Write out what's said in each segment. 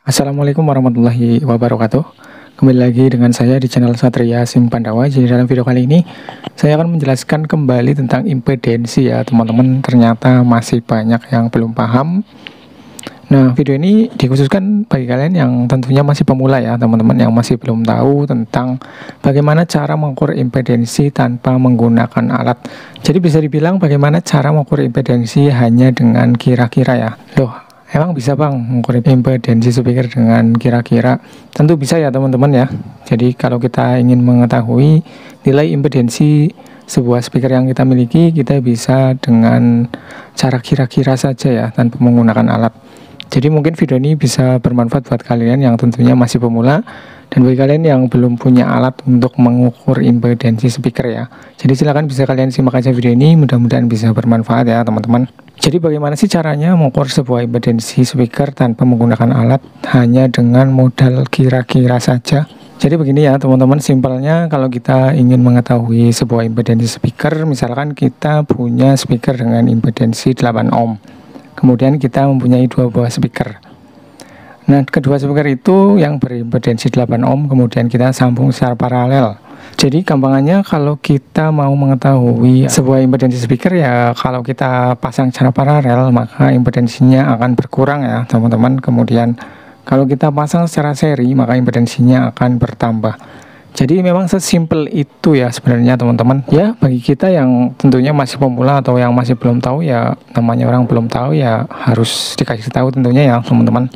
Assalamualaikum warahmatullahi wabarakatuh. Kembali lagi dengan saya di channel Satria Sim Pandawa. Jadi dalam video kali ini saya akan menjelaskan kembali tentang impedensi ya teman-teman. Ternyata masih banyak yang belum paham. Nah, video ini dikhususkan bagi kalian yang tentunya masih pemula ya teman-teman, yang masih belum tahu tentang bagaimana cara mengukur impedensi tanpa menggunakan alat. Jadi bisa dibilang bagaimana cara mengukur impedensi hanya dengan kira-kira ya. Loh, emang bisa bang mengukur impedensi speaker dengan kira-kira? Tentu bisa ya teman-teman ya. Jadi kalau kita ingin mengetahui nilai impedensi sebuah speaker yang kita miliki, kita bisa dengan cara kira-kira saja ya, tanpa menggunakan alat. Jadi mungkin video ini bisa bermanfaat buat kalian yang tentunya masih pemula, dan bagi kalian yang belum punya alat untuk mengukur impedensi speaker ya. Jadi silakan bisa kalian simak aja video ini, mudah-mudahan bisa bermanfaat ya teman-teman. Jadi bagaimana sih caranya mengukur sebuah impedensi speaker tanpa menggunakan alat hanya dengan modal kira-kira saja? Jadi begini ya teman-teman, simpelnya kalau kita ingin mengetahui sebuah impedensi speaker, misalkan kita punya speaker dengan impedensi 8 ohm. Kemudian kita mempunyai dua buah speaker. Nah, kedua speaker itu yang berimpedensi 8 ohm kemudian kita sambung secara paralel. Jadi gampangannya kalau kita mau mengetahui sebuah impedensi speaker ya, kalau kita pasang secara paralel maka impedensinya akan berkurang ya teman-teman. Kemudian kalau kita pasang secara seri maka impedensinya akan bertambah. Jadi memang sesimpel itu ya sebenarnya teman-teman. Ya bagi kita yang tentunya masih pemula atau yang masih belum tahu ya, namanya orang belum tahu ya harus dikasih tahu tentunya ya teman-teman.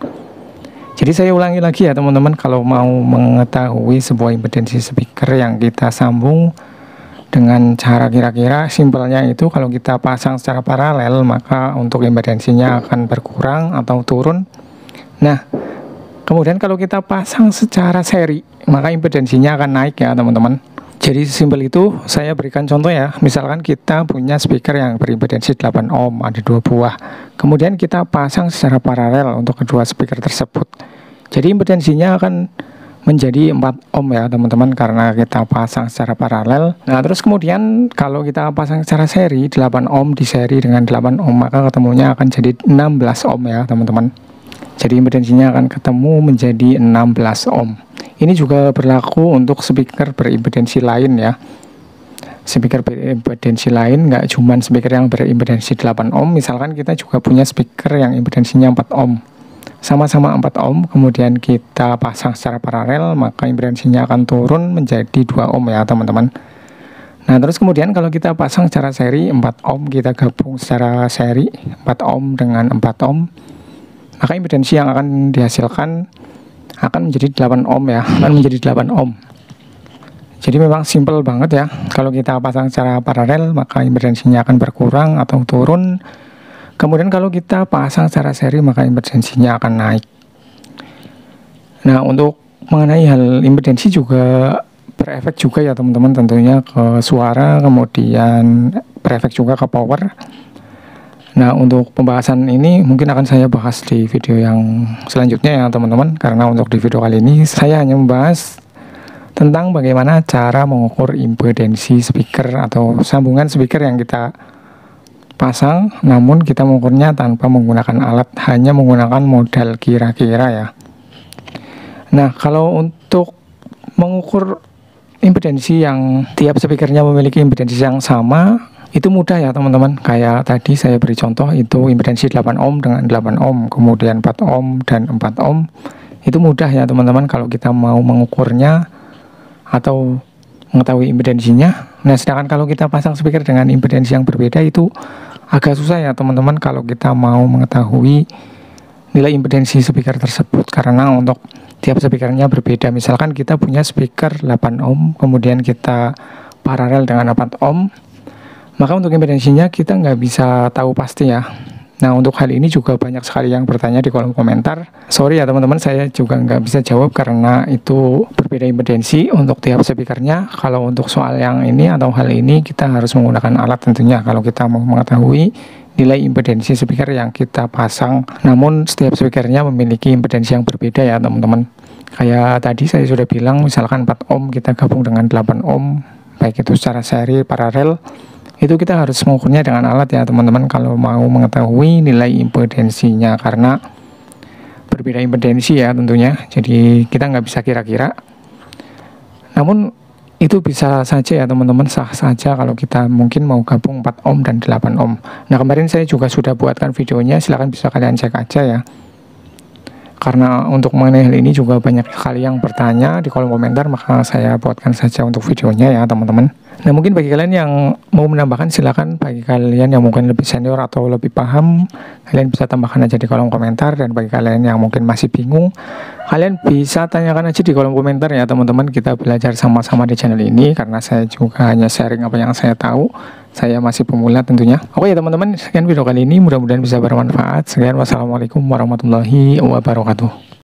Jadi saya ulangi lagi ya teman-teman, kalau mau mengetahui sebuah impedensi speaker yang kita sambung dengan cara kira-kira, simpelnya itu kalau kita pasang secara paralel maka untuk impedensinya akan berkurang atau turun. Nah, kemudian kalau kita pasang secara seri, maka impedensinya akan naik ya teman-teman. Jadi simpel itu, saya berikan contoh ya. Misalkan kita punya speaker yang berimpedensi 8 ohm, ada dua buah. Kemudian kita pasang secara paralel untuk kedua speaker tersebut. Jadi impedensinya akan menjadi 4 ohm ya teman-teman, karena kita pasang secara paralel. Nah terus kemudian kalau kita pasang secara seri, 8 ohm di seri dengan 8 ohm, maka ketemunya akan jadi 16 ohm ya teman-teman. Jadi impedensinya akan ketemu menjadi 16 ohm. Ini juga berlaku untuk speaker berimpedensi lain ya. Speaker berimpedensi lain nggak cuma speaker yang berimpedensi 8 ohm. Misalkan kita juga punya speaker yang impedensinya 4 ohm. Sama-sama 4 ohm, kemudian kita pasang secara paralel, maka impedensinya akan turun menjadi 2 ohm ya teman-teman. Nah terus kemudian kalau kita pasang secara seri 4 ohm, kita gabung secara seri 4 ohm dengan 4 ohm, maka impedensi yang akan dihasilkan akan menjadi 8 ohm ya, akan menjadi 8 ohm. Jadi memang simple banget ya. Kalau kita pasang secara paralel maka impedensinya akan berkurang atau turun. Kemudian kalau kita pasang secara seri maka impedensinya akan naik. Nah, untuk mengenai hal impedensi juga berefek juga ya teman-teman, tentunya ke suara, kemudian berefek juga ke power. Nah untuk pembahasan ini mungkin akan saya bahas di video yang selanjutnya ya teman-teman, karena untuk di video kali ini saya hanya membahas tentang bagaimana cara mengukur impedensi speaker atau sambungan speaker yang kita pasang, namun kita mengukurnya tanpa menggunakan alat, hanya menggunakan modal kira-kira ya. Nah kalau untuk mengukur impedensi yang tiap speakernya memiliki impedensi yang sama, itu mudah ya teman-teman. Kayak tadi saya beri contoh, itu impedensi 8 ohm dengan 8 ohm, kemudian 4 ohm dan 4 ohm. Itu mudah ya teman-teman kalau kita mau mengukurnya atau mengetahui impedensinya. Nah sedangkan kalau kita pasang speaker dengan impedensi yang berbeda itu agak susah ya teman-teman kalau kita mau mengetahui nilai impedensi speaker tersebut, karena untuk tiap speakernya berbeda. Misalkan kita punya speaker 8 ohm kemudian kita paralel dengan 4 ohm, maka untuk impedensinya kita nggak bisa tahu pasti ya. Nah untuk hal ini juga banyak sekali yang bertanya di kolom komentar. Sorry ya teman-teman, saya juga nggak bisa jawab karena itu berbeda impedensi untuk tiap speakernya. Kalau untuk soal yang ini atau hal ini kita harus menggunakan alat tentunya kalau kita mau mengetahui nilai impedensi speaker yang kita pasang. Namun setiap speakernya memiliki impedensi yang berbeda ya teman-teman. Kayak tadi saya sudah bilang, misalkan 4 ohm kita gabung dengan 8 ohm, baik itu secara seri, paralel, itu kita harus mengukurnya dengan alat ya teman-teman kalau mau mengetahui nilai impedensinya, karena berbeda impedensi ya tentunya. Jadi kita nggak bisa kira-kira. Namun itu bisa saja ya teman-teman, sah saja kalau kita mungkin mau gabung 4 ohm dan 8 ohm. Nah kemarin saya juga sudah buatkan videonya, silahkan bisa kalian cek aja ya. Karena untuk mengenai hal ini juga banyak sekali yang bertanya di kolom komentar, maka saya buatkan saja untuk videonya ya teman-teman. Nah mungkin bagi kalian yang mau menambahkan silakan, bagi kalian yang mungkin lebih senior atau lebih paham, kalian bisa tambahkan aja di kolom komentar. Dan bagi kalian yang mungkin masih bingung, kalian bisa tanyakan aja di kolom komentar ya teman-teman. Kita belajar sama-sama di channel ini, karena saya juga hanya sharing apa yang saya tahu. Saya masih pemula tentunya. Oke ya teman-teman, sekian video kali ini, mudah-mudahan bisa bermanfaat. Sekian, wassalamualaikum warahmatullahi wabarakatuh.